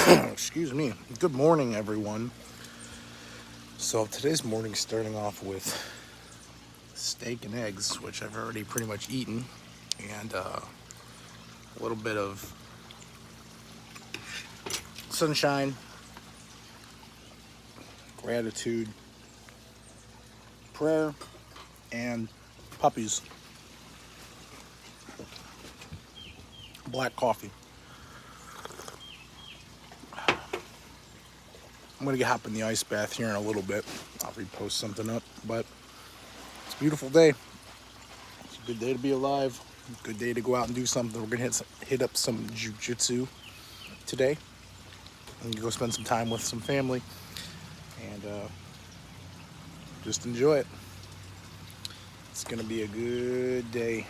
Excuse me. Good morning, everyone. So today's morning starting off with steak and eggs, which I've already pretty much eaten, and a little bit of sunshine, gratitude, prayer, and puppies. Black coffee. I'm gonna hop in the ice bath here in a little bit. I'll repost something up, but it's a beautiful day. It's a good day to be alive. Good day to go out and do something. We're gonna hit up some jujitsu today and go spend some time with some family and just enjoy it. It's gonna be a good day.